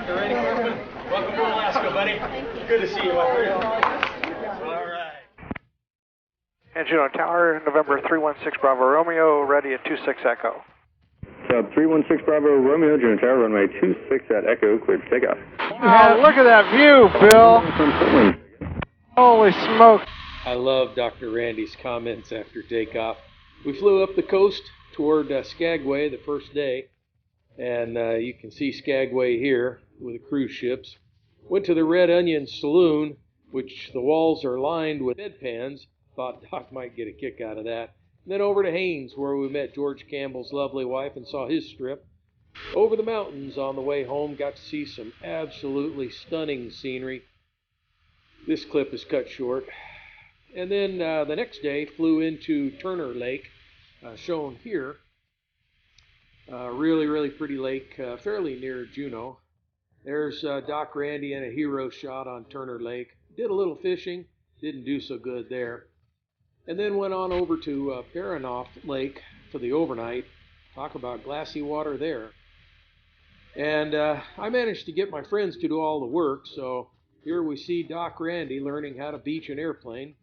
Dr. Randy Corfman. Welcome to Alaska, buddy. Good to see you, my friend. All right. And Juno Tower, November 316 Bravo Romeo, ready at 26 Echo. 316 Bravo Romeo, Juno Tower, runway 26 at Echo, cleared for takeoff. Oh, look at that view, Bill. Holy smoke. I love Dr. Randy's comments after takeoff. We flew up the coast toward Skagway the first day, and you can see Skagway here with the cruise ships. Went to the Red Onion Saloon, which the walls are lined with bedpans. Thought Doc might get a kick out of that. And then over to Haines, where we met George Campbell's lovely wife and saw his strip. Over the mountains on the way home, got to see some absolutely stunning scenery. This clip is cut short. And then the next day, flew into Turner Lake, shown here. Really, really pretty lake, fairly near Juneau. There's Doc Randy in a hero shot on Turner Lake. Did a little fishing, didn't do so good there. And then went on over to Baranof Lake for the overnight. Talk about glassy water there. And I managed to get my friends to do all the work, so here we see Doc Randy learning how to beach an airplane.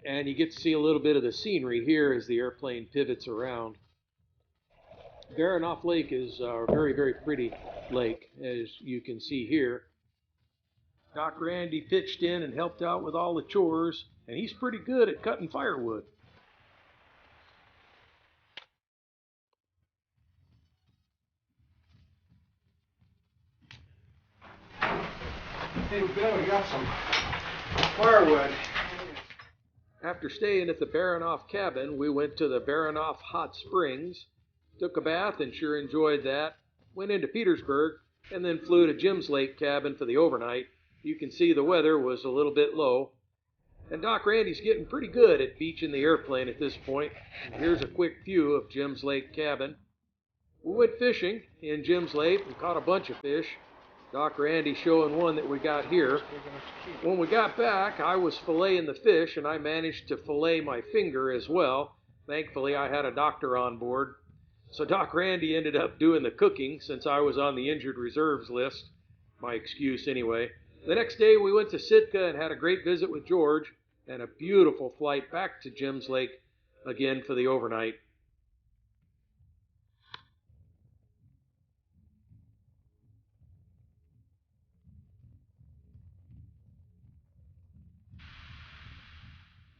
And you get to see a little bit of the scenery here as the airplane pivots around. Baranof Lake is a very, very pretty lake, as you can see here. Doc Randy pitched in and helped out with all the chores, and he's pretty good at cutting firewood. Hey, Bill, we got some firewood. After staying at the Baranof cabin, we went to the Baranof Hot Springs, took a bath and sure enjoyed that, went into Petersburg, and then flew to Jim's Lake cabin for the overnight. You can see the weather was a little bit low, and Doc Randy's getting pretty good at beaching the airplane at this point. And here's a quick view of Jim's Lake cabin. We went fishing in Jim's Lake and caught a bunch of fish. Doc Randy showing one that we got here. When we got back, I was filleting the fish, and I managed to fillet my finger as well. Thankfully, I had a doctor on board. So Doc Randy ended up doing the cooking since I was on the injured reserves list. My excuse anyway. The next day, we went to Sitka and had a great visit with George, and a beautiful flight back to Jim's Lake again for the overnight.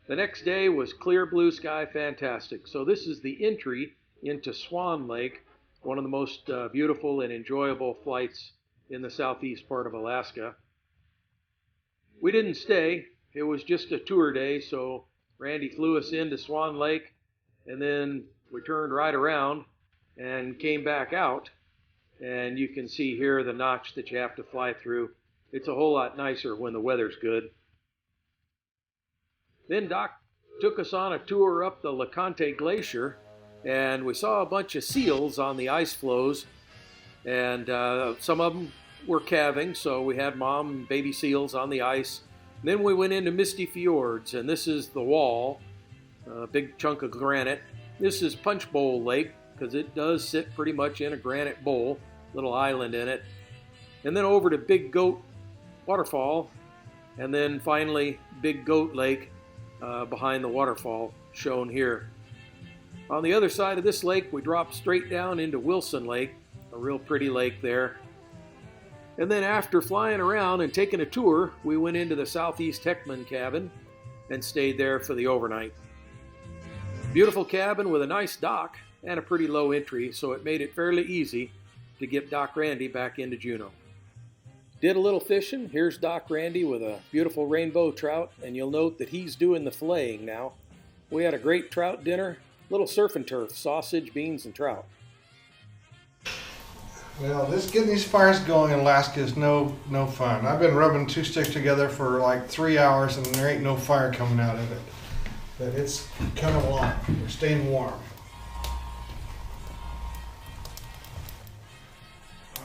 The next day was clear blue sky, fantastic. So this is the entry into Swan Lake, one of the most beautiful and enjoyable flights in the southeast part of Alaska. We didn't stay. It was just a tour day, so Randy flew us into Swan Lake, and then we turned right around and came back out. And you can see here the notch that you have to fly through. It's a whole lot nicer when the weather's good. Then Doc took us on a tour up the LeConte Glacier, and we saw a bunch of seals on the ice floes, and some of them were calving, so we had mom and baby seals on the ice. And then we went into Misty Fjords, and this is the wall, a big chunk of granite. This is Punch Bowl Lake, because it does sit pretty much in a granite bowl, little island in it. And then over to Big Goat Waterfall, and then finally Big Goat Lake behind the waterfall shown here. On the other side of this lake, we dropped straight down into Wilson Lake, a real pretty lake there. And then after flying around and taking a tour, we went into the Southeast Heckman cabin and stayed there for the overnight. Beautiful cabin with a nice dock and a pretty low entry, so it made it fairly easy to get Doc Randy back into Juneau. Did a little fishing. Here's Doc Randy with a beautiful rainbow trout, and you'll note that he's doing the filleting now. We had a great trout dinner, little surf and turf, sausage, beans, and trout. Well, getting these fires going in Alaska is no fun. I've been rubbing two sticks together for like 3 hours, and there ain't no fire coming out of it. But it's coming along. We're staying warm.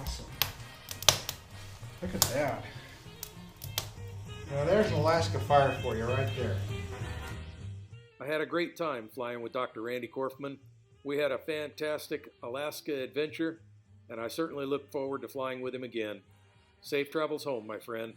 Awesome. Look at that. Now there's an Alaska fire for you right there. I had a great time flying with Dr. Randy Corfman. We had a fantastic Alaska adventure, and I certainly look forward to flying with him again. Safe travels home, my friend.